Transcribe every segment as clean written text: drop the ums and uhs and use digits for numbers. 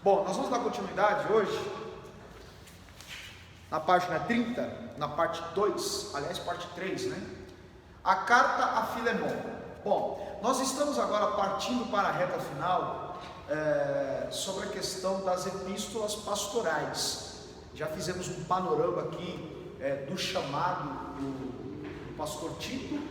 Bom, nós vamos dar continuidade hoje na página 30, na parte 2, aliás, parte 3, né? A carta a Filemon. Bom, nós estamos agora partindo para a reta final sobre a questão das epístolas pastorais. Já fizemos um panorama aqui do chamado do pastor Tito,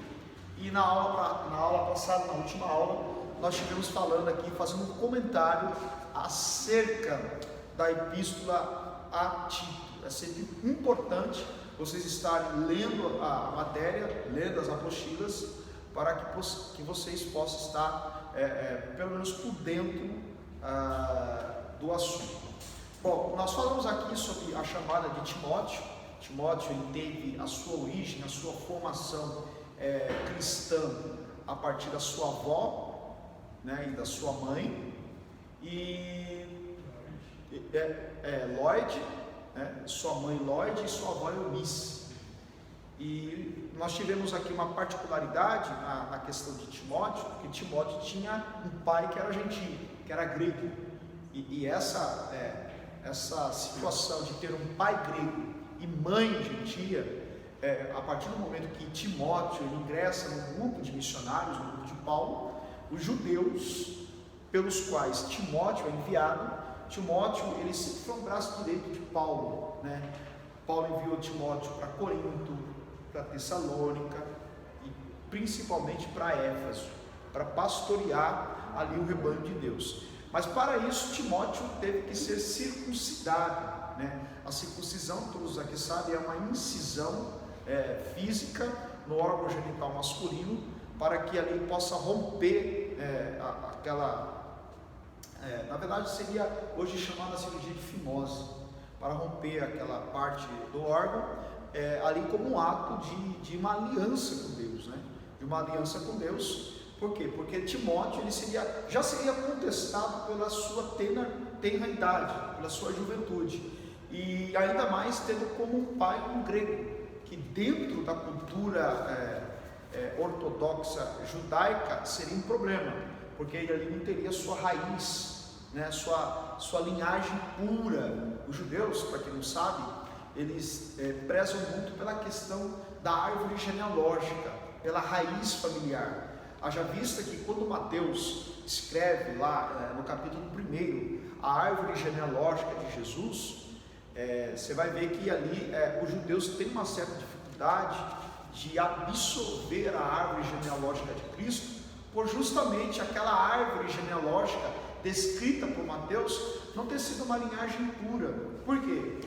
e na aula passada, na última aula, nós estivemos falando aqui, fazendo um comentário acerca da epístola a Tito. É sempre importante vocês estarem lendo a matéria, lendo as apostilas, para que vocês possam estar, pelo menos por dentro do assunto. Bom, nós falamos aqui sobre a chamada de Timóteo. Timóteo, ele teve a sua origem, a sua formação cristã a partir da sua avó, né, e da sua mãe, e Lloyd, né, sua mãe Lloyd e sua avó Eunice. E nós tivemos aqui uma particularidade na questão de Timóteo, porque Timóteo tinha um pai que era gentio, que era grego, e essa situação de ter um pai grego e mãe gentia, a partir do momento que Timóteo ele ingressa no grupo de missionários, no grupo de Paulo, os judeus pelos quais Timóteo é enviado, Timóteo ele sempre foi um braço direito de Paulo, né? Paulo enviou Timóteo para Corinto, para Tessalônica e principalmente para Éfeso, para pastorear ali o rebanho de Deus. Mas para isso Timóteo teve que ser circuncidado, né? A circuncisão, todos aqui sabem, é uma incisão física no órgão genital masculino, para que ali possa romper na verdade seria hoje chamada cirurgia de fimose, para romper aquela parte do órgão, ali como um ato de uma aliança com Deus, né? De uma aliança com Deus. Por quê? Porque Timóteo ele já seria contestado pela sua tenra idade, pela sua juventude, e ainda mais tendo como um pai um grego, que dentro da cultura ortodoxa judaica seria um problema, porque ele ali não teria sua raiz, né, sua linhagem pura. Os judeus, para quem não sabe, eles prezam muito pela questão da árvore genealógica, pela raiz familiar. Haja vista que quando Mateus escreve lá no capítulo 1 a árvore genealógica de Jesus, você vai ver que ali os judeus têm uma certa dificuldade de absorver a árvore genealógica de Cristo, por justamente aquela árvore genealógica descrita por Mateus não ter sido uma linhagem pura. Por quê?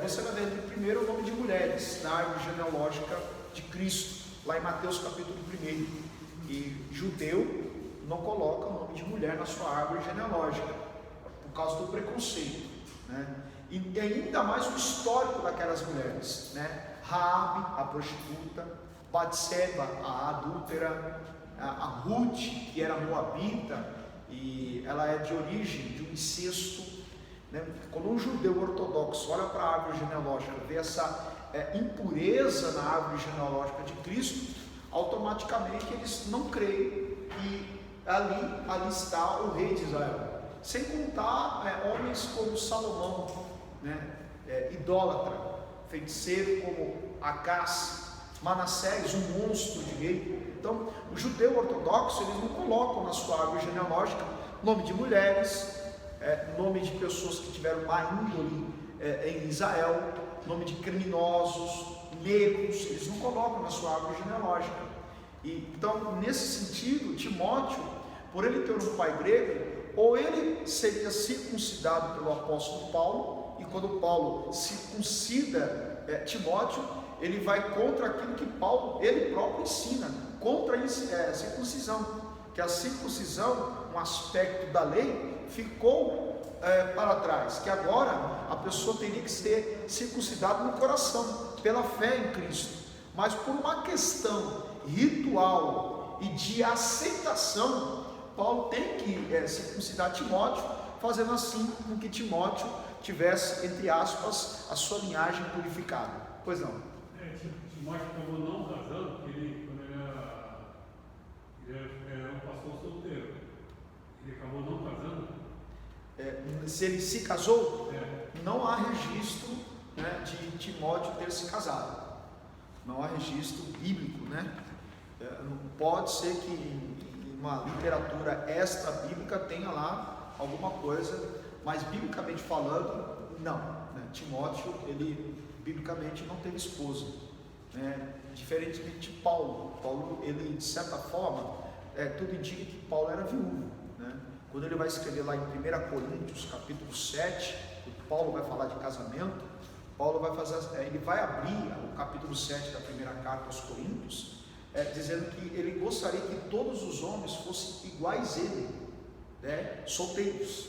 Você vai ver primeiro o nome de mulheres na árvore genealógica de Cristo, lá em Mateus capítulo 1. E judeu não coloca o nome de mulher na sua árvore genealógica, por causa do preconceito, né? E ainda mais o histórico daquelas mulheres, né? Raabe, a prostituta, Batseba, a adúltera, a Ruth, que era moabita, e ela é de origem de um incesto, né? Quando um judeu ortodoxo olha para a árvore genealógica, vê essa impureza na árvore genealógica de Cristo, automaticamente eles não creem que ali está o rei de Israel. Sem contar homens como Salomão, né? Idólatra, feiticeiro como Acás, Manassés, um monstro de rei. Então, o judeu ortodoxo, eles não colocam na sua árvore genealógica nome de mulheres, nome de pessoas que tiveram má índole em Israel, nome de criminosos, negros, eles não colocam na sua árvore genealógica. Então, nesse sentido, Timóteo, por ele ter um pai grego, ou ele seria circuncidado pelo apóstolo Paulo, e quando Paulo circuncida Timóteo, ele vai contra aquilo que Paulo, ele próprio ensina, contra a circuncisão, que a circuncisão, um aspecto da lei, ficou para trás, que agora a pessoa teria que ser circuncidada no coração, pela fé em Cristo, mas por uma questão ritual e de aceitação, Paulo tem que circuncidar Timóteo, fazendo assim com que Timóteo tivesse, entre aspas, a sua linhagem purificada. Pois não? Timóteo acabou não casando, porque quando ele era um pastor solteiro, ele acabou não casando? se ele se casou, não há registro, né, de Timóteo ter se casado. Não há registro bíblico, né? Pode ser que em uma literatura extra-bíblica tenha lá alguma coisa, mas biblicamente falando, não, né? Timóteo, ele biblicamente não teve esposa, né? Diferentemente de Paulo. Paulo, ele de certa forma, tudo indica que Paulo era viúvo, né? Quando ele vai escrever lá em 1 Coríntios, capítulo 7, Paulo vai falar de casamento. Paulo vai ele vai abrir o capítulo 7 da primeira carta aos Coríntios, dizendo que ele gostaria que todos os homens fossem iguais a ele, né? Solteiros,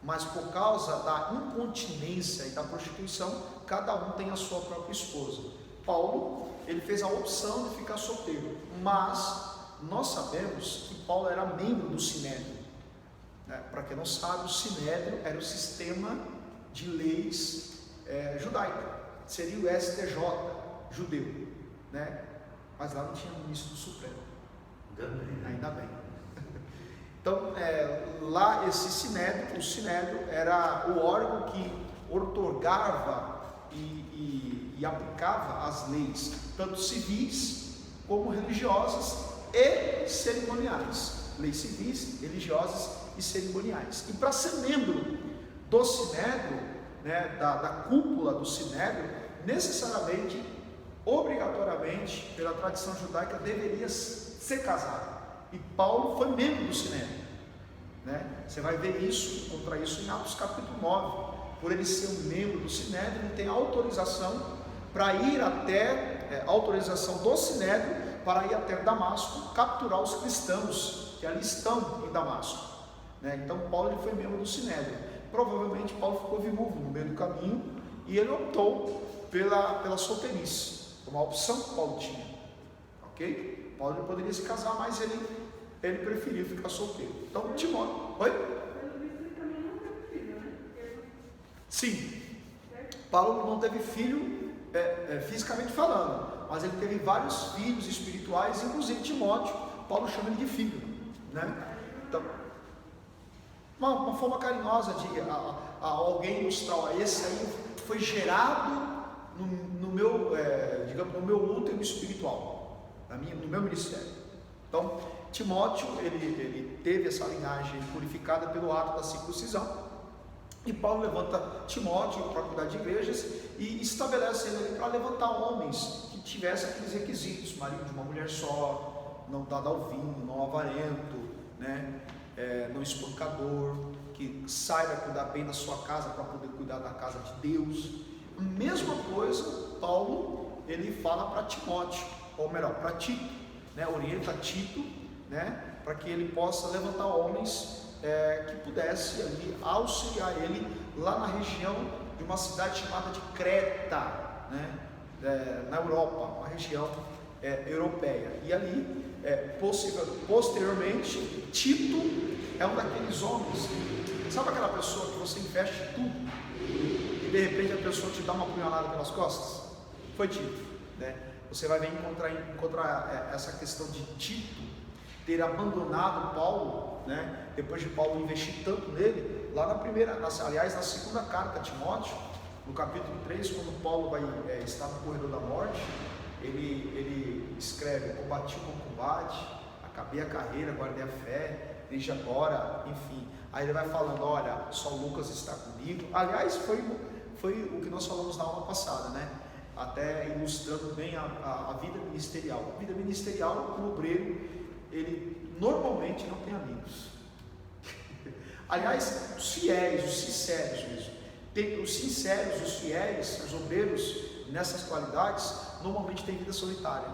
mas por causa da incontinência e da prostituição, cada um tem a sua própria esposa. Paulo, ele fez a opção de ficar solteiro, mas nós sabemos que Paulo era membro do Sinédrio, né? Para quem não sabe, o Sinédrio era o sistema de leis judaica, seria o STJ judeu, né? Mas lá não tinha ministro do Supremo, ainda bem. Então, lá esse Sinédrio, o Sinédrio era o órgão que outorgava e aplicava as leis, tanto civis como religiosas e cerimoniais, leis civis, religiosas e cerimoniais. E para ser membro do Sinédrio, né, da cúpula do Sinédrio, necessariamente, obrigatoriamente, pela tradição judaica, deveria ser casado. E Paulo foi membro do Sinédrio, né? Você vai ver isso, encontrar isso em Atos capítulo 9. Por ele ser um membro do Sinédrio, ele tem autorização para ir até, autorização do Sinédrio para ir até Damasco, capturar os cristãos que ali estão em Damasco, né? Então Paulo, ele foi membro do Sinédrio. Provavelmente Paulo ficou viúvo no meio do caminho e ele optou pela solteirice, uma opção que Paulo tinha, ok? Paulo poderia se casar, mas ele preferiu ficar solteiro. Então, Timóteo, oi? Sim, Paulo não teve filho fisicamente falando, mas ele teve vários filhos espirituais, inclusive Timóteo. Paulo chama ele de filho, né? Então, uma forma carinhosa de alguém mostrar, ó, esse aí foi gerado no meu, digamos, no meu útero espiritual, no meu ministério. Então, Timóteo, ele teve essa linhagem purificada pelo ato da circuncisão, e Paulo levanta Timóteo para cuidar de igrejas e estabelece ele para levantar homens que tivessem aqueles requisitos: marido de uma mulher só, não dado ao vinho, não avarento, né? Não espancador, que saiba cuidar bem da sua casa para poder cuidar da casa de Deus. A mesma coisa Paulo, ele fala para Timóteo, ou melhor, para Tito, né? Orienta Tito, né? Para que ele possa levantar homens que pudesse ali auxiliar ele lá na região de uma cidade chamada de Creta, né? Na Europa, uma região europeia. E ali, posteriormente, Tito é um daqueles homens, sabe aquela pessoa que você investe tudo e de repente a pessoa te dá uma punhalada pelas costas? Foi Tito, né? Você vai ver encontrar essa questão de Tito ter abandonado Paulo, né? Depois de Paulo investir tanto nele, lá na segunda carta a Timóteo, no capítulo 3, quando Paulo vai estar no corredor da morte, ele escreve: combati o bom combate, acabei a carreira, guardei a fé, desde agora, enfim. Aí ele vai falando: olha, só Lucas está comigo. Aliás, foi o que nós falamos na aula passada, né? Até ilustrando bem a vida ministerial. A vida ministerial, o obreiro, ele normalmente não tem amigos. Aliás, os fiéis, os sinceros mesmo. Os sinceros, os fiéis, os obreiros, nessas qualidades, normalmente tem vida solitária,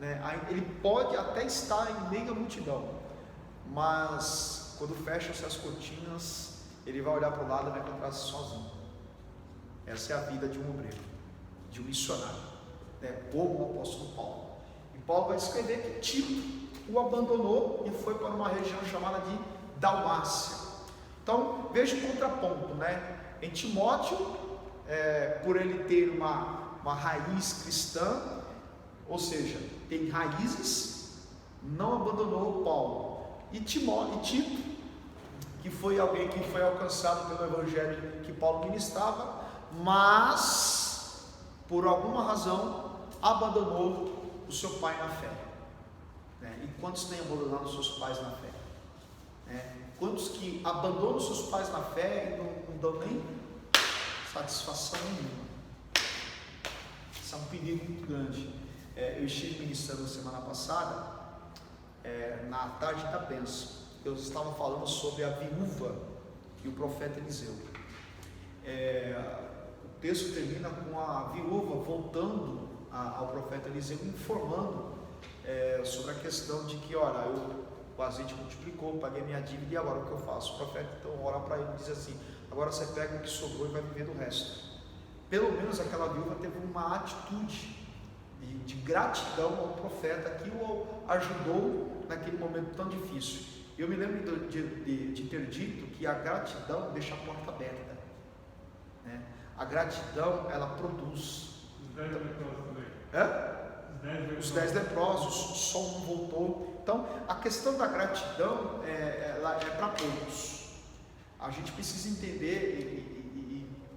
né? Ele pode até estar em meio à multidão, mas quando fecham-se as cortinas, ele vai olhar para o lado e vai encontrar-se sozinho. Essa é a vida de um obreiro, de um missionário, né? Como o apóstolo Paulo. E Paulo vai escrever que Tito o abandonou e foi para uma região chamada de Dalmácia. Então, veja o contraponto, né? Em Timóteo, por ele ter uma raiz cristã, ou seja, tem raízes, não abandonou Paulo. E Tito, que foi alguém que foi alcançado pelo evangelho que Paulo ministrava, mas por alguma razão abandonou o seu pai na fé. E quantos têm abandonado os seus pais na fé? Quantos que abandonam os seus pais na fé e não dão nem satisfação nenhuma? Isso é um perigo muito grande. Eu estive ministrando na semana passada, na tarde da bênção. Eu estava falando sobre a viúva e o profeta Eliseu. O texto termina com a viúva voltando ao profeta Eliseu, informando sobre a questão de que, olha, o azeite multiplicou, paguei minha dívida e agora o que eu faço? O profeta então ora para ele e diz assim: agora você pega o que sobrou e vai viver do resto. Pelo menos aquela viúva teve uma atitude de gratidão ao profeta que o ajudou naquele momento tão difícil. Eu me lembro de ter dito que a gratidão deixa a porta aberta, A gratidão, ela produz. Os 10 leprosos também. Os 10 leprosos, só um voltou. Então, a questão da gratidão ela é para poucos. A gente precisa entender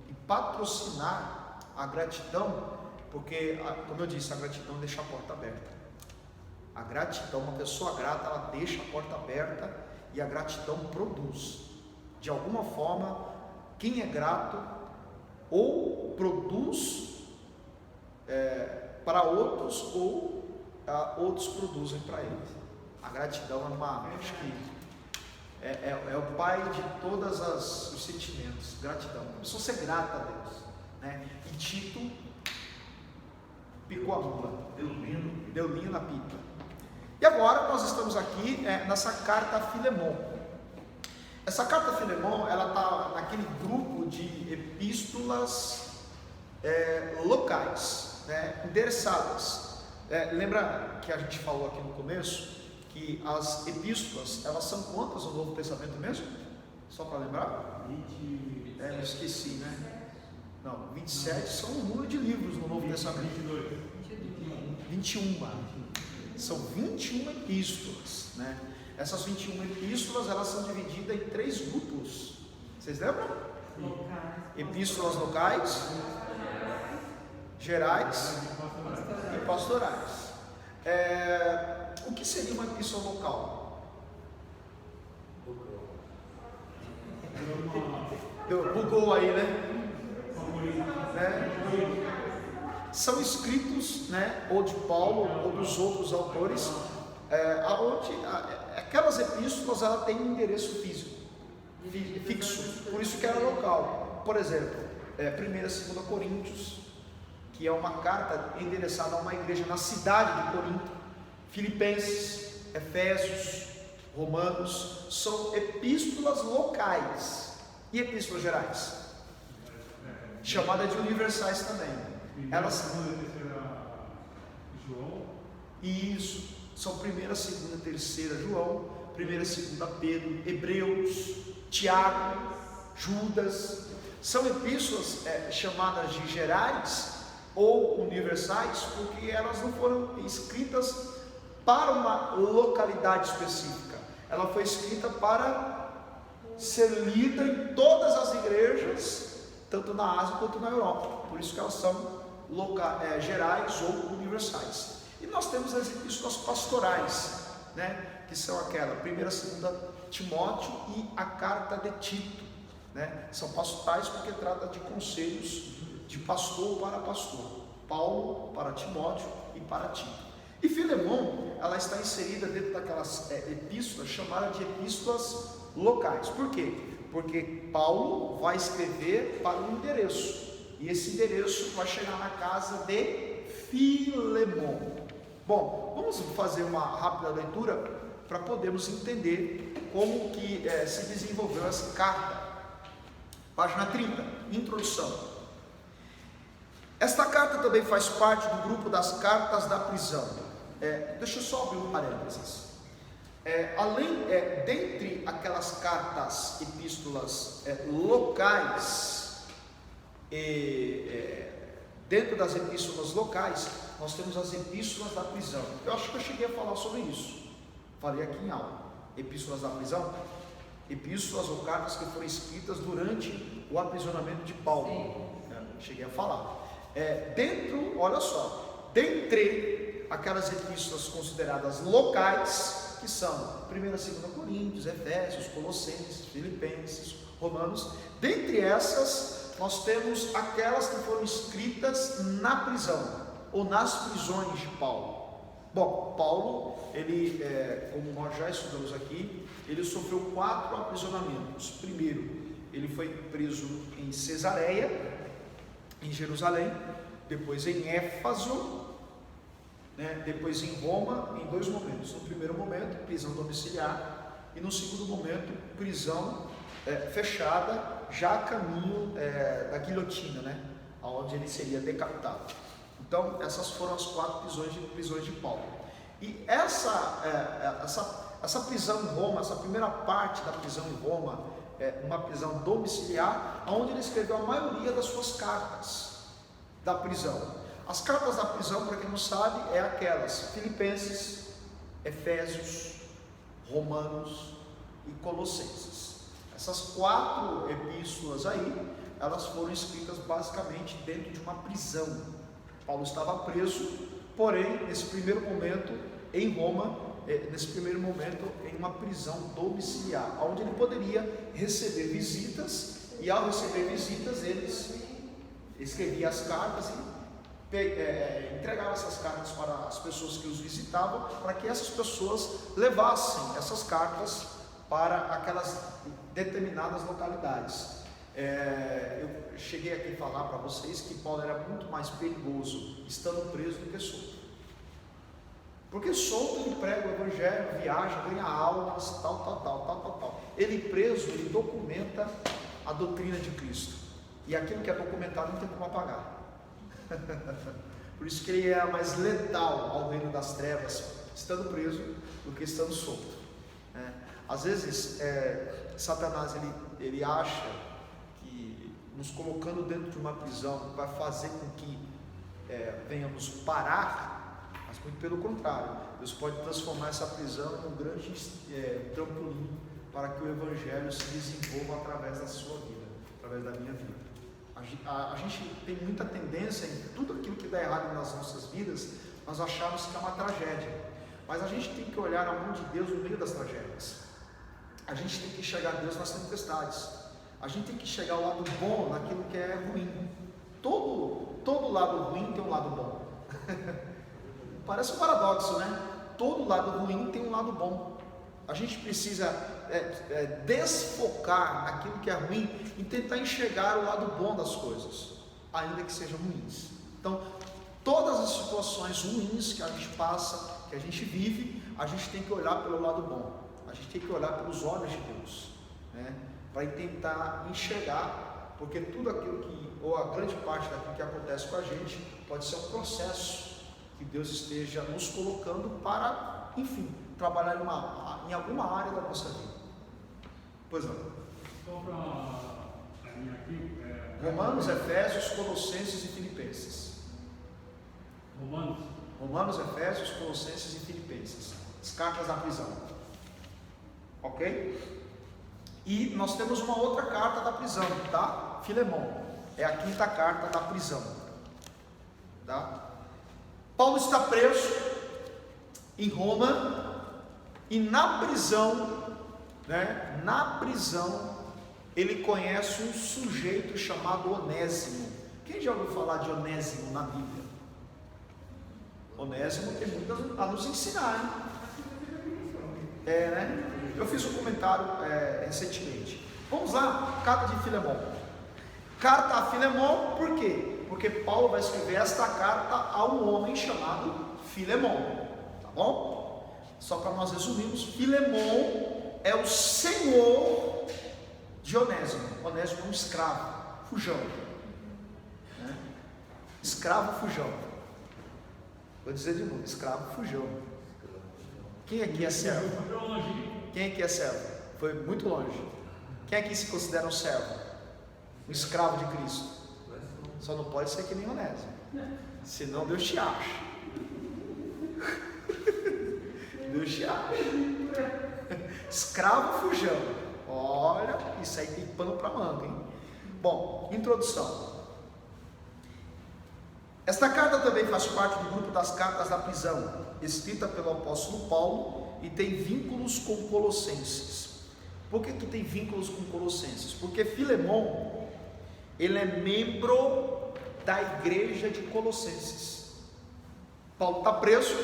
e patrocinar a gratidão, porque, como eu disse, a gratidão deixa a porta aberta. A gratidão, uma pessoa grata, ela deixa a porta aberta e a gratidão produz. De alguma forma, quem é grato ou produz para outros ou outros produzem para ele. A gratidão acho que é o pai de todos os sentimentos. Gratidão, a pessoa ser grata a Deus, E Tito picou a mula, deu linho na pipa. E agora nós estamos aqui nessa carta a Filemon. Essa carta a Filemon, ela está naquele grupo de epístolas locais, endereçadas. Lembra que a gente falou aqui no começo que as epístolas, elas são quantas no Novo Testamento mesmo? Só para lembrar? 20. Eu esqueci, né? Não, 27 são um número de livros no Novo Testamento. 21. São 21 epístolas, Essas 21 epístolas, elas são divididas em 3 grupos. Vocês lembram? Epístolas locais, gerais e pastorais. O que seria uma epístola local? Bugou aí, São escritos, ou de Paulo ou dos outros autores, aonde aquelas epístolas ela tem um endereço fixo, por isso que era local. Por exemplo, 1ª e 2ª Coríntios, que é uma carta endereçada a uma igreja na cidade de Corinto. Filipenses, Efésios, Romanos, são epístolas locais e epístolas gerais, chamada de universais também. Elas João. Isso, são 1ª, 2ª, 3ª João, 1ª, 2ª Pedro, Hebreus, Tiago, Judas. São epístolas chamadas de gerais ou universais, porque elas não foram escritas para uma localidade específica. Ela foi escrita para ser lida em todas as igrejas, tanto na Ásia quanto na Europa. Por isso que elas são gerais ou universais. E nós temos as epístolas pastorais, que são aquela 1ª, 2ª Timóteo e a carta de Tito, São pastorais porque trata de conselhos de pastor para pastor. Paulo para Timóteo e para Tito. E Filemon, ela está inserida dentro daquelas epístolas chamadas de epístolas locais. Por quê? Porque Paulo vai escrever para um endereço, e esse endereço vai chegar na casa de Filemon. Bom, vamos fazer uma rápida leitura para podermos entender como que se desenvolveu essa carta. Página 30, introdução. Esta carta também faz parte do grupo das cartas da prisão. Deixa eu só abrir um parênteses. Dentre aquelas cartas, epístolas locais, dentro das epístolas locais, nós temos as epístolas da prisão. Eu acho que eu cheguei a falar sobre isso. Falei aqui em aula. Epístolas da prisão. epístolas ou cartas que foram escritas durante o aprisionamento de Paulo. Cheguei a falar. Olha só, dentre aquelas epístolas consideradas locais, que são 1 e 2 Coríntios, Efésios, Colossenses, Filipenses, Romanos, dentre essas nós temos aquelas que foram escritas na prisão ou nas prisões de Paulo. Bom, Paulo, ele, como nós já estudamos aqui, ele sofreu 4 aprisionamentos. Primeiro, ele foi preso em Cesareia, em Jerusalém, depois em Éfeso, depois em Roma, em 2 momentos. No primeiro momento, prisão domiciliar, e no segundo momento, prisão fechada, já a caminho da guilhotina, onde ele seria decapitado. Então, essas foram as 4 prisões de Paulo. E essa prisão em Roma, essa primeira parte da prisão em Roma, uma prisão domiciliar, onde ele escreveu a maioria das suas cartas da prisão. As cartas da prisão, para quem não sabe, é aquelas: Filipenses, Efésios, Romanos e Colossenses. Essas 4 epístolas aí, elas foram escritas basicamente dentro de uma prisão. Paulo estava preso, porém, nesse primeiro momento, em Roma, em uma prisão domiciliar, onde ele poderia receber visitas, e ao receber visitas, eles escreviam as cartas e entregavam essas cartas para as pessoas que os visitavam, para que essas pessoas levassem essas cartas para aquelas determinadas localidades. Eu cheguei aqui a falar para vocês que Paulo era muito mais perigoso estando preso do que solto, porque solto ele prega o evangelho, viaja, ganha almas, tal. Ele preso, ele documenta a doutrina de Cristo, e aquilo que é documentado não tem como apagar. Por isso que ele é mais letal ao reino das trevas estando preso do que estando solto. Às vezes Satanás ele acha que nos colocando dentro de uma prisão vai fazer com que venhamos parar, mas muito pelo contrário, Deus pode transformar essa prisão em um grande trampolim para que o evangelho se desenvolva através da sua vida, através da minha vida. A gente tem muita tendência em tudo aquilo que dá errado nas nossas vidas, nós achamos que é uma tragédia, mas a gente tem que olhar a mão de Deus no meio das tragédias. A gente tem que enxergar Deus nas tempestades. A gente tem que enxergar o lado bom naquilo que é ruim. Todo lado ruim tem um lado bom. Parece um paradoxo, né? Todo lado ruim tem um lado bom. A gente precisa desfocar aquilo que é ruim e tentar enxergar o lado bom das coisas, ainda que sejam ruins. Então, todas as situações ruins que a gente passa, que a gente vive, a gente tem que olhar pelo lado bom. A gente tem que olhar pelos olhos de Deus, para tentar enxergar, porque tudo aquilo ou a grande parte daquilo que acontece com a gente, pode ser um processo que Deus esteja nos colocando para, enfim, trabalhar em alguma área da nossa vida. Pois não. Só para alinhar aqui. Romanos, Efésios, Colossenses e Filipenses. Romanos, Efésios, Colossenses e Filipenses. As cartas da prisão. Ok? E nós temos uma outra carta da prisão, tá? Filemão. É a 5ª carta da prisão. Tá? Paulo está preso em Roma e na prisão, ele conhece um sujeito chamado Onésimo. Quem já ouviu falar de Onésimo na Bíblia? Onésimo tem muito a nos ensinar, Eu fiz um comentário recentemente. Vamos lá, carta de Filemão. Carta a Filemão, por quê? Porque Paulo vai escrever esta carta a um homem chamado Filemão, tá bom? Só para nós resumirmos, Filemão é o senhor de Onésimo. Onésimo é um escravo, fujão, escravo fujão. Vou dizer de novo, escravo fujão. Quem aqui é servo? Quem aqui é servo? Foi muito longe. Quem aqui se considera um servo? Um escravo de Cristo? Só não pode ser que nem Onésimo, senão Deus te acha. Deus te acha. Escravo fujão. Olha, isso aí tem pano para manga, hein? Bom, introdução. Esta carta também faz parte do grupo das cartas da prisão, escrita pelo apóstolo Paulo e tem vínculos com Colossenses. Por que tem vínculos com Colossenses? Porque Filemon, ele é membro da igreja de Colossenses. Paulo está preso,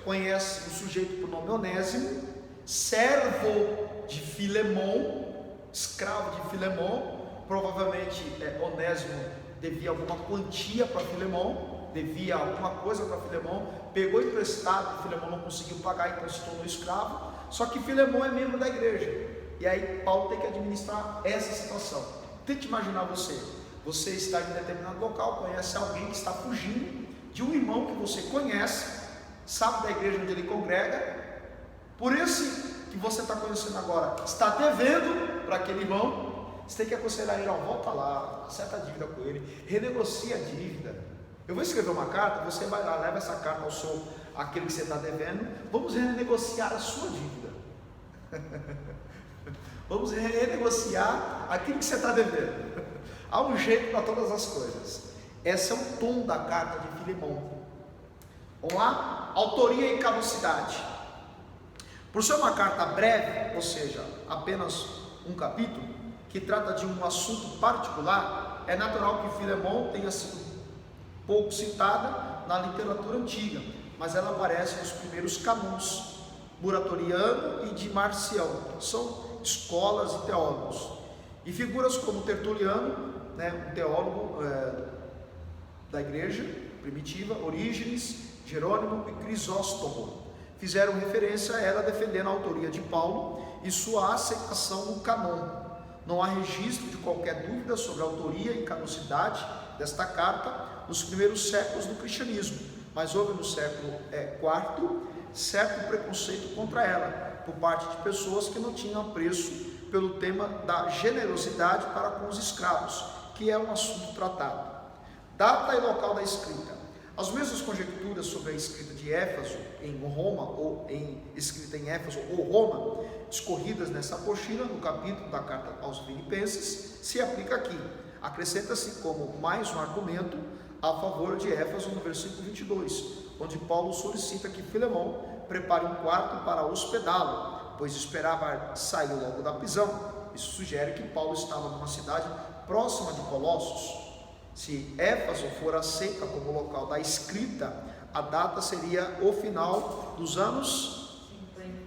conhece o sujeito por nome Onésimo, servo de Filemon, escravo de Filemon. Provavelmente Onésimo devia alguma quantia para Filemon, devia alguma coisa para Filemon, pegou emprestado, Filemon não conseguiu pagar, então se tornou escravo. Só que Filemon é membro da igreja, e aí Paulo tem que administrar essa situação. Tente imaginar você está em determinado local, conhece alguém que está fugindo de um irmão que você conhece, sabe da igreja onde ele congrega, por esse que você está conhecendo agora, está devendo para aquele irmão. Você tem que aconselhar ele, volta lá, acerta a dívida com ele, renegocia a dívida. Eu vou escrever uma carta, você vai lá, leva essa carta àquele que você está devendo, vamos renegociar a sua dívida. Vamos renegociar aquilo que você está devendo. Há um jeito para todas as coisas. Esse é o tom da carta de Filemon. Vamos lá? Autoria e caducidade. Por ser uma carta breve, ou seja, apenas um capítulo, que trata de um assunto particular, é natural que Filemon tenha sido pouco citada na literatura antiga, mas ela aparece nos primeiros canons, Muratoriano e de Marcião, são escolas e teólogos, e figuras como Tertuliano, um teólogo da igreja primitiva, Orígenes, Jerônimo e Crisóstomo, fizeram referência a ela defendendo a autoria de Paulo e sua aceitação no canon. Não há registro de qualquer dúvida sobre a autoria e caducidade desta carta nos primeiros séculos do cristianismo, mas houve no século IV certo preconceito contra ela, por parte de pessoas que não tinham apreço pelo tema da generosidade para com os escravos, que é um assunto tratado. Data e local da escrita. As mesmas conjecturas sobre a escrita de Éfeso em Roma, ou escrita em Éfeso ou Roma, discorridas nessa apostila, no capítulo da carta aos Filipenses, se aplica aqui. Acrescenta-se como mais um argumento a favor de Éfeso no versículo 22, onde Paulo solicita que Filemon prepare um quarto para hospedá-lo, pois esperava sair logo da prisão. Isso sugere que Paulo estava numa cidade próxima de Colossos. Se Éfeso for aceita como local da escrita, a data seria o final dos anos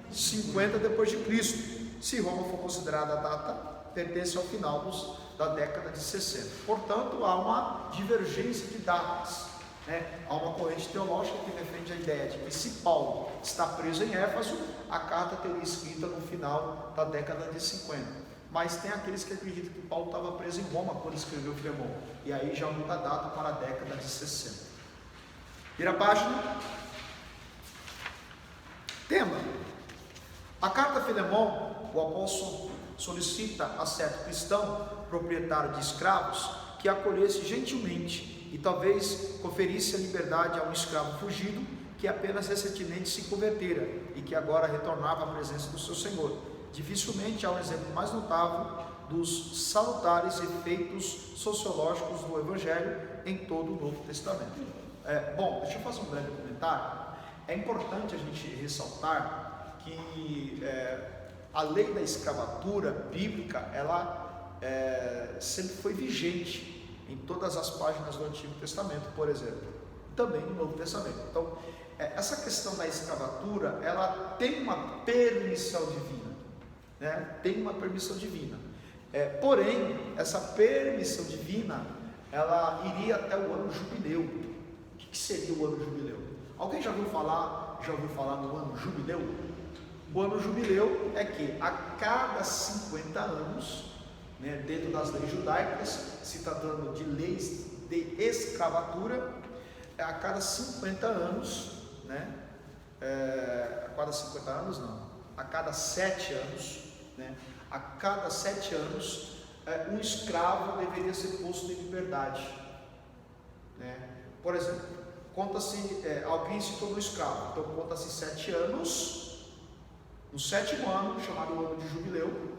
50 depois de Cristo. Se Roma for considerada a data, pertence ao final da década de 60. Portanto, há uma divergência de datas. Há uma corrente teológica que defende a ideia de que se Paulo está preso em Éfeso, a carta teria escrita no final da década de 50. Mas tem aqueles que acreditam que Paulo estava preso em Roma quando escreveu Filemon, e aí já muda a data para a década de 60. Vira a página. Tema: a carta a Filemon, o apóstolo solicita a certo cristão, proprietário de escravos, que acolhesse gentilmente e talvez conferisse a liberdade a um escravo fugido que apenas recentemente se convertera e que agora retornava à presença do seu senhor. Dificilmente há um exemplo mais notável dos salutares efeitos sociológicos do Evangelho em todo o Novo Testamento. Deixa eu fazer um breve comentário. É importante a gente ressaltar que a lei da escravatura bíblica, ela sempre foi vigente em todas as páginas do Antigo Testamento, por exemplo, também no Novo Testamento. Então, essa questão da escravatura, ela tem uma permissão divina. Tem uma permissão divina, porém essa permissão divina ela iria até o ano jubileu. O que seria o ano jubileu? Alguém já ouviu falar no ano jubileu? O ano jubileu é que a cada 50 anos, dentro das leis judaicas, se tratando de leis de escravatura, a cada 50 anos, a cada 7 anos, a cada 7 anos, um escravo deveria ser posto em liberdade. Por exemplo, conta-se, alguém se tornou escravo, então conta-se 7 anos, no 7º ano, chamado ano de jubileu,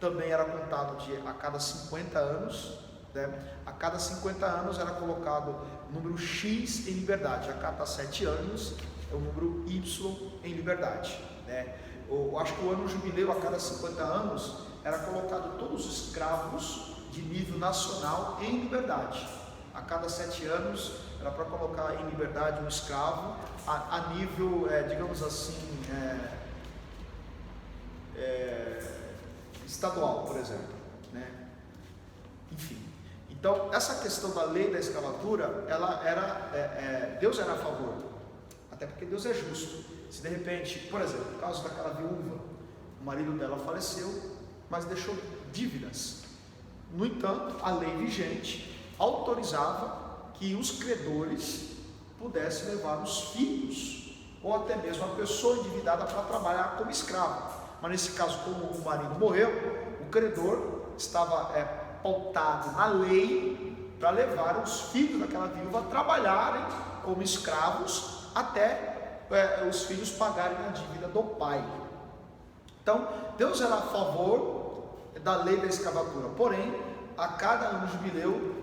também era contado a cada 50 anos, né? A cada 50 anos era colocado o número X em liberdade, a cada 7 anos é o número Y em liberdade, né? Eu acho que o ano jubileu, a cada 50 anos, era colocado todos os escravos de nível nacional em liberdade. A cada 7 anos era para colocar em liberdade um escravo a nível, digamos assim, estadual, por exemplo, né? Enfim, então essa questão da lei da escravatura, ela era, Deus era a favor, até porque Deus é justo. Se de repente, por exemplo, no caso daquela viúva, o marido dela faleceu, mas deixou dívidas. No entanto, a lei vigente autorizava que os credores pudessem levar os filhos, ou até mesmo a pessoa endividada, para trabalhar como escravo. Mas nesse caso, como o marido morreu, o credor estava pautado na lei para levar os filhos daquela viúva a trabalharem como escravos até os filhos pagarem a dívida do pai. Então, Deus era a favor da lei da escravatura, porém, a cada ano jubileu,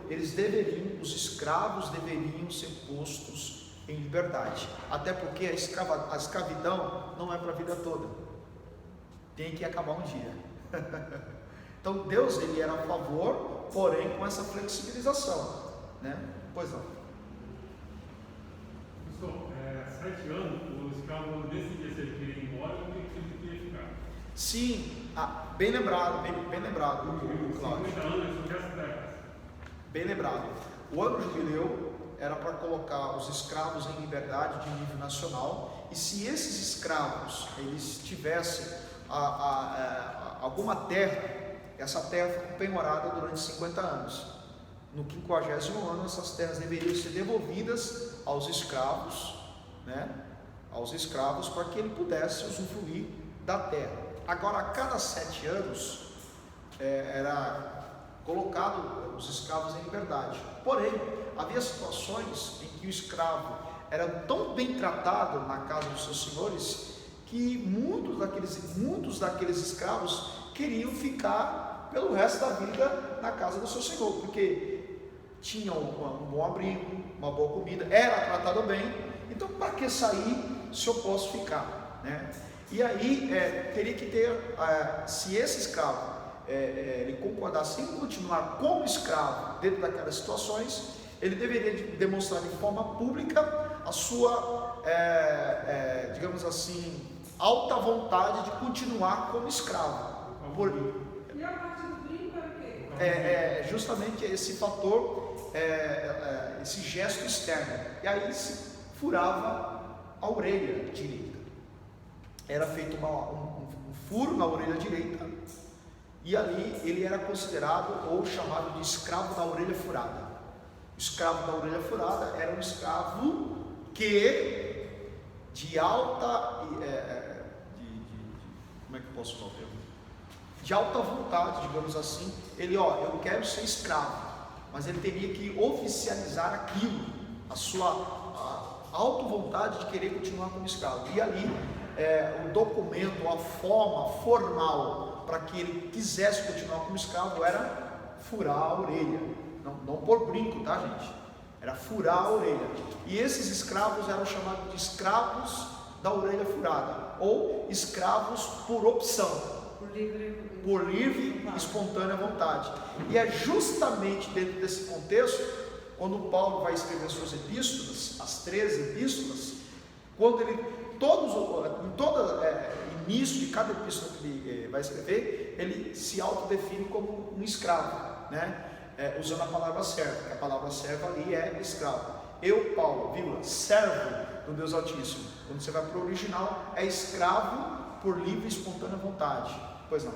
os escravos deveriam ser postos em liberdade, até porque a escravidão não é para a vida toda, tem que acabar um dia. Então Deus, ele era a favor, porém com essa flexibilização, né? Pois não. Pessoal, 7 anos, o escravo decidia se ele queria ir embora ou se ele queria ficar. Sim, bem lembrado, Cláudio. 50 anos, ele só quer as terras. Bem lembrado. O ano jubileu era para colocar os escravos em liberdade de nível nacional, e se esses escravos eles tivessem alguma terra, essa terra foi penhorada durante 50 anos. No 50º ano, essas terras deveriam ser devolvidas aos escravos, né? Aos escravos, para que ele pudesse usufruir da terra. Agora, a cada 7 anos era colocado os escravos em liberdade. Porém, havia situações em que o escravo era tão bem tratado na casa dos seus senhores que muitos daqueles escravos queriam ficar pelo resto da vida na casa do seu senhor, porque tinham um bom abrigo, uma boa comida, era tratado bem. Então, para que sair se eu posso ficar, né? E aí teria que ter, se esse escravo ele concordasse em continuar como escravo dentro daquelas situações, ele deveria demonstrar de forma pública a sua, digamos assim, alta vontade de continuar como escravo. E a parte do brinco era o quê? Justamente esse fator, esse gesto externo. E aí se furava a orelha direita. Era feito um furo na orelha direita, e ali ele era considerado ou chamado de escravo da orelha furada. O escravo da orelha furada era um escravo que de alta, como é que eu posso falar o termo? De alta vontade, digamos assim, ele, eu quero ser escravo, mas ele teria que oficializar aquilo, a sua alta vontade de querer continuar como escravo. E ali o documento, a forma formal para que ele quisesse continuar como escravo era furar a orelha, não por brinco, tá, gente? Era furar a orelha. E esses escravos eram chamados de escravos da orelha furada, ou escravos por opção, por livre e espontânea vontade. E é justamente dentro desse contexto, quando Paulo vai escrever suas epístolas, as 13 epístolas, quando ele, em todo início de cada epístola que ele vai escrever, ele se autodefine como um escravo, né? Usando a palavra servo, que a palavra servo ali é escravo. Eu, Paulo, servo do Deus Altíssimo. Quando você vai para o original, é escravo por livre e espontânea vontade. Pois não.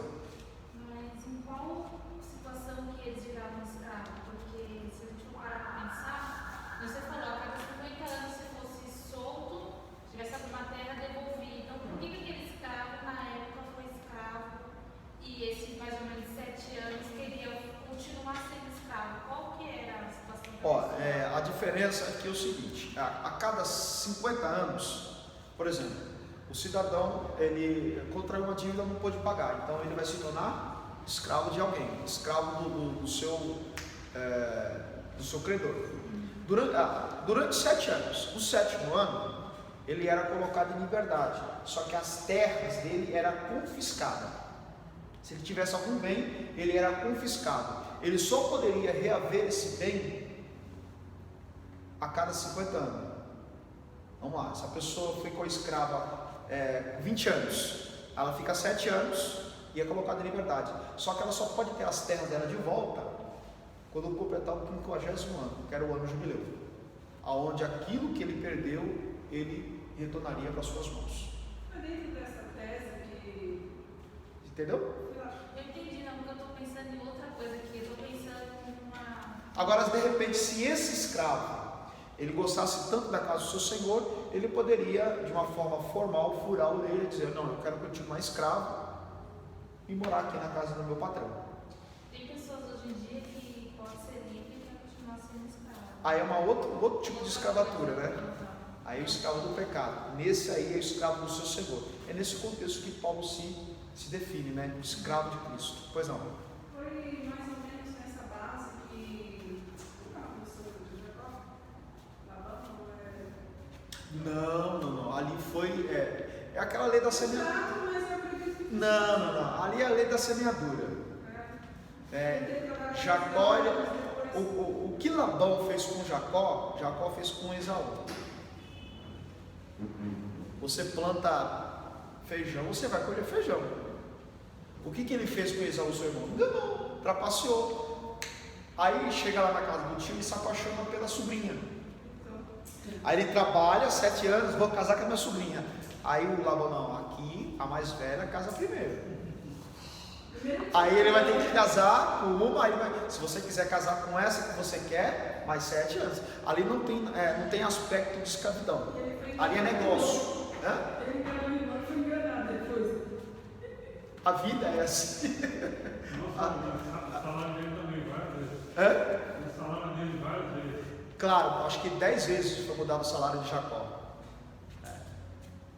Mas em qual situação que eles viravam escravo? Porque se a gente for parar para pensar, você falou, a cada 50 anos se fosse solto, tivesse alguma terra, devolvia. Então, por que aquele escravo na época foi escravo e esse mais ou menos 7 anos queria continuar sendo escravo? Qual que era a situação? A diferença aqui é o seguinte: a cada 50 anos, por exemplo, o cidadão ele contraiu uma dívida e não pôde pagar, então ele vai se tornar escravo de alguém, escravo do seu credor. Durante 7 anos, no 7º ano, ele era colocado em liberdade, só que as terras dele eram confiscadas. Se ele tivesse algum bem, ele era confiscado. Ele só poderia reaver esse bem a cada 50 anos. Vamos lá, essa pessoa ficou escrava 20 anos, ela fica 7 anos e é colocada em liberdade. Só que ela só pode ter as terras dela de volta quando completar o 50º ano, que era o ano do jubileu, aonde aquilo que ele perdeu, ele retornaria para as suas mãos. Mas dentro dessa tese que... Entendeu? Eu entendi, não, porque eu estou pensando em outra coisa aqui. Eu estou pensando em uma... Agora, de repente, se esse escravo ele gostasse tanto da casa do seu senhor, ele poderia, de uma forma formal, furar a orelha e dizer: não, eu quero continuar escravo e morar aqui na casa do meu patrão. Tem pessoas hoje em dia que pode ser livre e quer continuar sendo escravo. Aí é outro tipo de escravatura, né? Aí é o escravo do pecado. Nesse aí é o escravo do seu senhor. É nesse contexto que Paulo se define, né? O escravo de Cristo. Pois não? Foi mais ou menos nessa base que... Não. Ali foi... É aquela lei da semeadura. Não. Ali é a lei da semeadura. Jacó, o que Labão fez com Jacó, Jacó fez com Esaú. Você planta feijão, você vai colher feijão. O que ele fez com Esaú, seu irmão? Enganou, trapaceou. Aí chega lá na casa do tio e se apaixona pela sobrinha. Aí ele trabalha 7 anos, vou casar com a minha sobrinha. Aí o Labão, não, aqui a mais velha casa primeiro. Aí ele vai ter que casar com uma, se você quiser casar com essa que você quer, mais 7 anos. Ali não tem aspecto de escravidão. Ali é negócio. Né? Ele foi enganado depois. A vida é assim. O salário dele também várias vezes. O salário dele várias vezes. Claro, acho que 10 vezes foi mudado o salário de Jacó.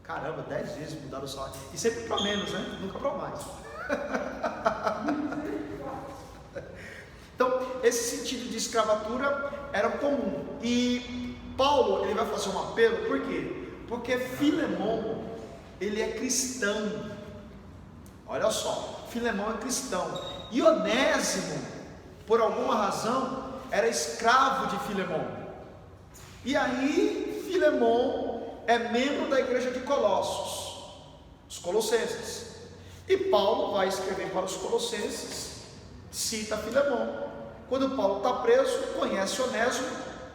Caramba, 10 vezes mudaram o salário. E sempre para menos, né? Nunca para mais. Então, esse sentido de escravatura era comum. E Paulo, ele vai fazer um apelo, por quê? Porque Filemon, ele é cristão. Olha só, Filemon é cristão. E Onésimo, por alguma razão, era escravo de Filemon. E aí, Filemon é membro da igreja de Colossos, os colossenses. E Paulo vai escrever para os colossenses, cita Filemon. Quando Paulo está preso, conhece Onésimo,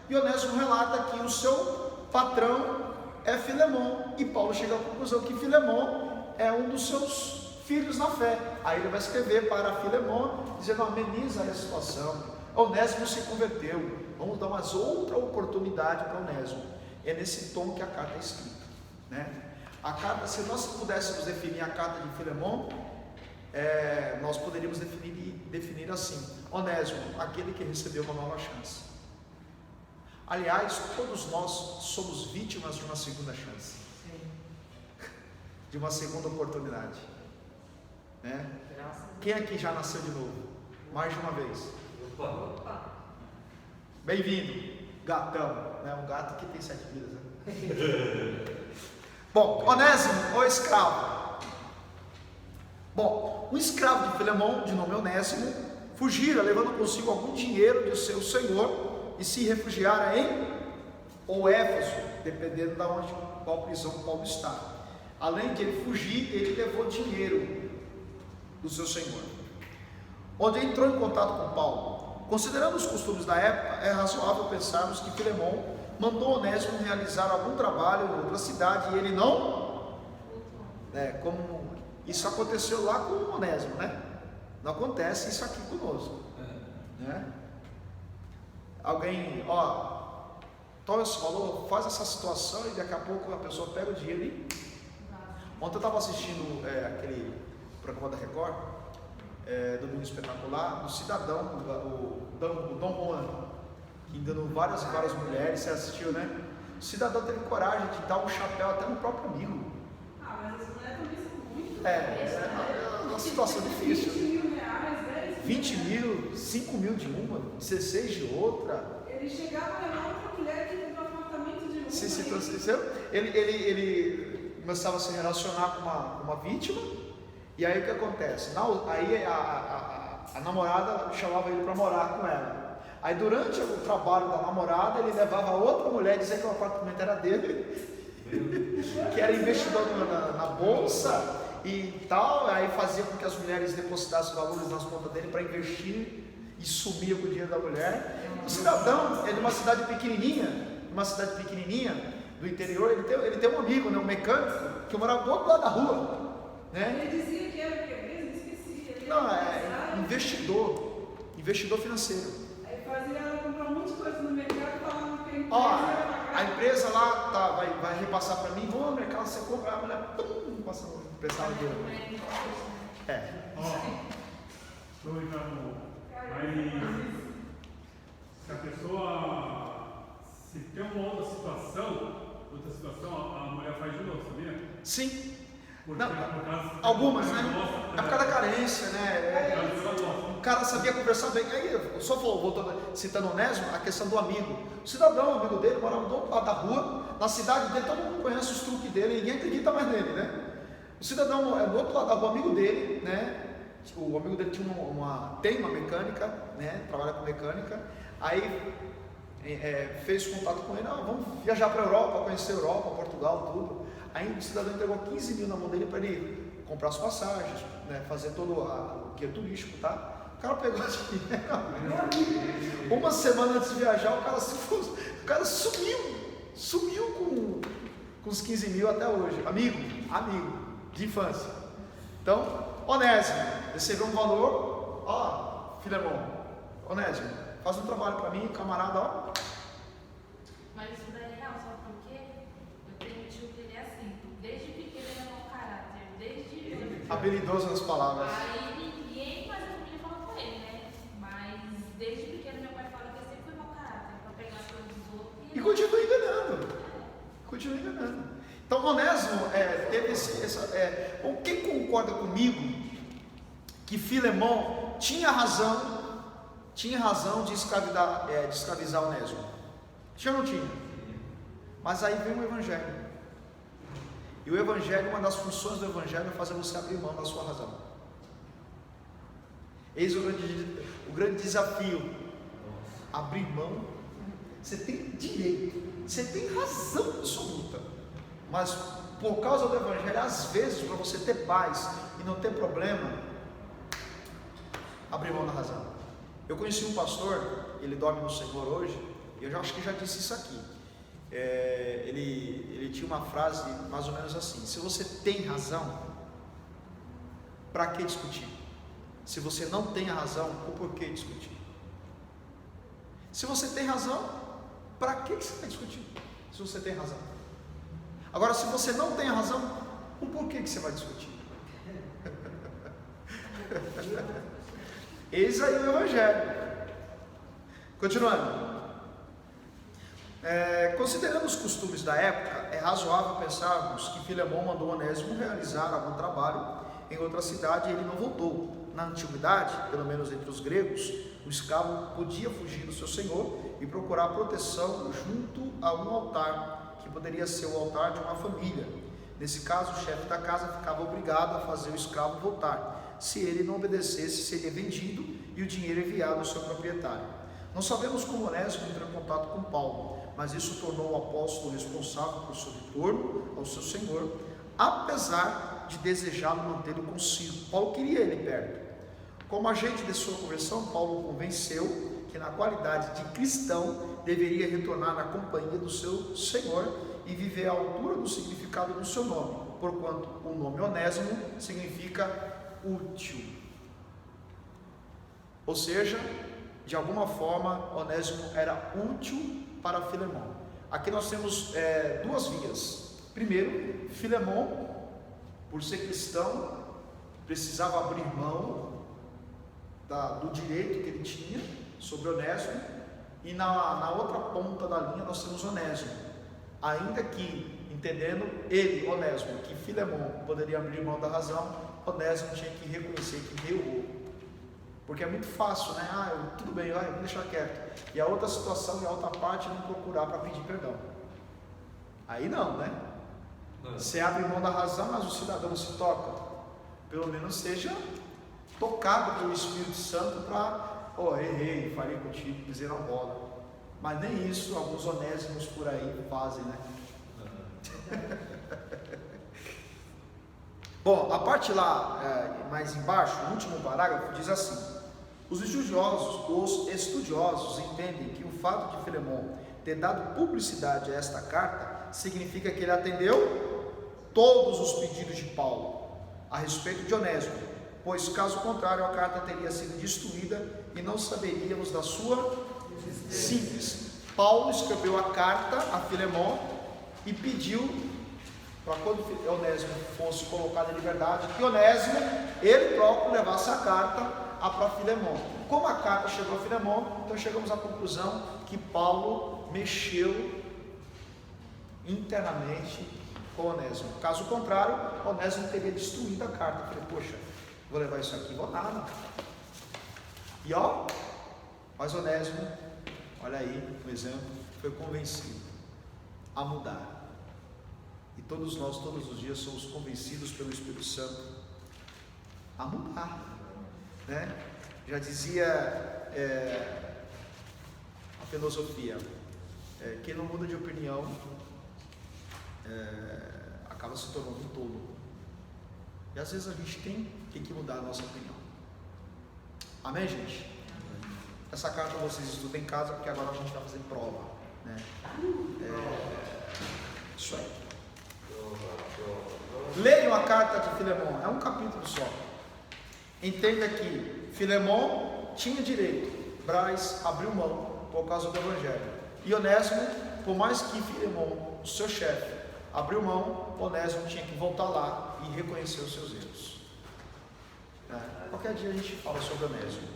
e Onésimo relata que o seu patrão é Filemon. E Paulo chega à conclusão que Filemon é um dos seus filhos na fé. Aí ele vai escrever para Filemon, dizendo: ameniza a situação. Onésimo se converteu, vamos dar mais outra oportunidade para Onésimo. É nesse tom que a carta é escrita, né? A carta, se nós pudéssemos definir a carta de Filemon, nós poderíamos definir assim: Onésimo, aquele que recebeu uma nova chance. Aliás, todos nós somos vítimas de uma segunda chance, de uma segunda oportunidade, né? Quem aqui já nasceu de novo? Mais de uma vez? Bem-vindo, gatão, né? Um gato que tem 7 vidas, né? Bom, Onésimo, o escravo. Bom, um escravo de Filemon, de nome Onésimo, fugira, levando consigo algum dinheiro de seu senhor, e se refugiara em Éfeso, dependendo de qual prisão Paulo está. Além de ele fugir, ele levou dinheiro do seu senhor. Onde entrou em contato com Paulo. Considerando os costumes da época, é razoável pensarmos que Filemon mandou Onésimo realizar algum trabalho em outra cidade e ele não, como isso aconteceu lá com o Onésimo, né? Não acontece isso aqui conosco, né? Alguém, toma esse valor, faz essa situação e daqui a pouco a pessoa pega o dinheiro e... Ontem eu estava assistindo aquele programa da Record, Domingo Espetacular, do cidadão, o Dom Juan, que enganou várias e várias mulheres. Você assistiu, né? O cidadão teve coragem de dar um chapéu até no próprio amigo. Mas as mulheres também são muito... É uma situação difícil. 20 mil reais 20 mil, 5 mil de uma, 16 de outra. Ele chegava a levar outra mulher que teve um apartamento de uma. Ele começava a se relacionar com uma vítima, e aí o que acontece? Aí a namorada chamava ele para morar com ela. Aí durante o trabalho da namorada, ele levava outra mulher, dizia que o apartamento era dele, que era investidor na bolsa e tal, aí fazia com que as mulheres depositassem valores nas contas dele para investir e sumia com o dinheiro da mulher. O cidadão é de uma cidade pequenininha do interior, ele tem um amigo, né, um mecânico, que morava do outro lado da rua, né? Ele dizia que era o que mesmo? Esqueci. Não, é investidor financeiro. Aí fazia ela comprar um monte de coisa no mercado e falava que A empresa lá vai repassar para mim, vou no mercado, você compra, a mulher, pum, passa no emprestado dele. Estou entrando. Mas se a pessoa, se tem uma outra situação, a mulher faz de novo, sabia? Sim. Porque, Não, por causa, algumas, né? É por causa da carência, né? O cara sabia conversar bem. Aí, só voltando, citando Onésimo, a questão do amigo. O cidadão, amigo dele, morava do outro lado da rua, na cidade dele, todo mundo conhece os truques dele, ninguém acredita mais nele, né? O cidadão é do outro lado da rua, amigo dele, né? O amigo dele tem uma mecânica, né? Trabalha com mecânica. Aí fez contato com ele, vamos viajar para a Europa, conhecer a Europa, Portugal, tudo. Aí o cidadão entregou 15 mil na mão dele para ele comprar as passagens, né? Fazer todo o guia turístico, tá? O cara pegou assim, uma semana antes de viajar, o cara sumiu com os 15 mil até hoje. Amigo de infância. Então, Onésimo recebeu um valor, Filemão, Onésimo, faz um trabalho para mim, camarada, Mas isso daí é real, sabe por quê? Eu tenho um tio que ele é assim, desde pequeno ele é mau caráter, desde... habilidoso nas palavras. Aí ninguém mais a família fala com ele, né? Mas desde pequeno meu pai fala que ele sempre foi mau caráter, pra pegar as coisas dos outros E continua enganando. Então Onésimo teve quem concorda comigo que Filemão tinha razão de escravizar Onésimo? Tinha ou não tinha? Mas aí vem o Evangelho. E o Evangelho, uma das funções do Evangelho é fazer você abrir mão da sua razão. Eis o grande desafio. Abrir mão. Você tem direito, você tem razão absoluta. Mas por causa do Evangelho, às vezes, para você ter paz e não ter problema, abrir mão da razão. Eu conheci um pastor, ele dorme no Senhor hoje, e eu já acho que já disse isso aqui. Ele tinha uma frase mais ou menos assim: se você tem razão, para que discutir? Se você não tem a razão, o porquê discutir? Se você tem razão, para que você vai discutir? Se você tem razão. Agora, se você não tem a razão, o porquê que você vai discutir? Eis aí o Evangelho. Continuando. Considerando os costumes da época, é razoável pensarmos que Filemão mandou Onésimo realizar algum trabalho em outra cidade e ele não voltou. Na antiguidade, pelo menos entre os gregos, o escravo podia fugir do seu senhor e procurar proteção junto a um altar, que poderia ser o altar de uma família. Nesse caso, o chefe da casa ficava obrigado a fazer o escravo voltar. Se ele não obedecesse, seria vendido e o dinheiro enviado ao seu proprietário. Não sabemos como Onésimo entrou em contato com Paulo, mas isso tornou o apóstolo responsável por seu retorno ao seu senhor, apesar de desejá-lo mantê-lo consigo. Paulo queria ele perto. Como agente de sua conversão, Paulo o convenceu que na qualidade de cristão deveria retornar na companhia do seu Senhor e viver à altura do significado do seu nome, porquanto o nome Onésimo significa útil. Ou seja, de alguma forma, Onésimo era útil para Filemão. Aqui nós temos duas vias. Primeiro, Filemão, por ser cristão, precisava abrir mão do direito que ele tinha sobre Onésimo, e na outra ponta da linha nós temos Onésimo, ainda que entendendo ele, Onésimo, que Filemão poderia abrir mão da razão, Onésimo tinha que reconhecer que errou. Porque é muito fácil, né? Tudo bem, vou deixar quieto. E a outra situação e a outra parte não procurar para pedir perdão. Aí não, né? Você abre mão da razão, mas o cidadão se toca. Pelo menos seja tocado pelo Espírito Santo para, errei, falei contigo, pisei na bola. Mas nem isso alguns onésimos por aí fazem, né? Bom, a parte lá mais embaixo, o último parágrafo, diz assim: os estudiosos entendem que o fato de Filemon ter dado publicidade a esta carta significa que ele atendeu todos os pedidos de Paulo a respeito de Onésimo, pois caso contrário a carta teria sido destruída e não saberíamos da sua simples. Paulo escreveu a carta a Filemon e pediu para quando Onésimo fosse colocado em liberdade, que Onésimo, ele próprio, levasse a carta para Filemon. Como a carta chegou a Filemon, então chegamos à conclusão que Paulo mexeu internamente com Onésimo. Caso contrário, Onésimo teria destruído a carta. Eu falei, poxa, vou levar isso aqui, vou nada. E mas Onésimo, olha aí um exemplo, foi convencido a mudar. E todos nós, todos os dias, somos convencidos pelo Espírito Santo a mudar, né? Já dizia a filosofia, quem não muda de opinião acaba se tornando um tolo. E às vezes a gente tem que mudar a nossa opinião. Amém, gente? Essa carta vocês estudam em casa, porque agora a gente vai fazer prova, né? Isso aí. Leiam a carta de Filemon, é um capítulo só. Entenda que Filemon tinha direito, Braz abriu mão por causa do Evangelho. E Onésimo, por mais que Filemon, o seu chefe, abriu mão, Onésimo tinha que voltar lá e reconhecer os seus erros. Qualquer dia a gente fala sobre Onésimo.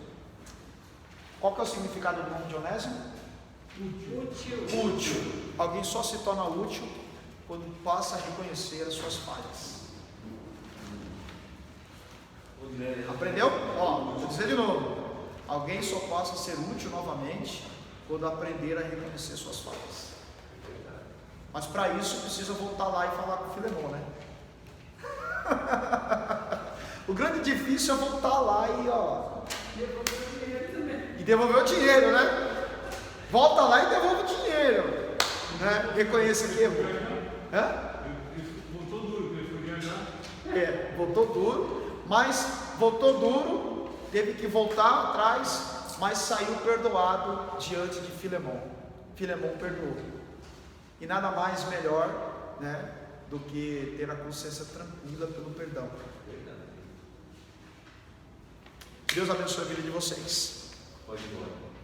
Qual que é o significado do nome de Onésimo? Útil. Alguém só se torna útil quando passa a reconhecer as suas falhas. Aprendeu? Vou dizer de novo. Alguém só passa a ser útil novamente quando aprender a reconhecer suas falhas. Mas para isso precisa voltar lá e falar com o Filemon, né? O grande difícil é voltar lá e devolver o dinheiro, né? Volta lá e devolve o dinheiro, né? Reconheça que errou. Voltou duro, porque ele foi viajar. Voltou duro, mas voltou duro, teve que voltar atrás, mas saiu perdoado diante de Filemon. Filemon perdoou. E nada mais melhor, né, do que ter a consciência tranquila pelo perdão. Deus abençoe a vida de vocês. Pode ir embora.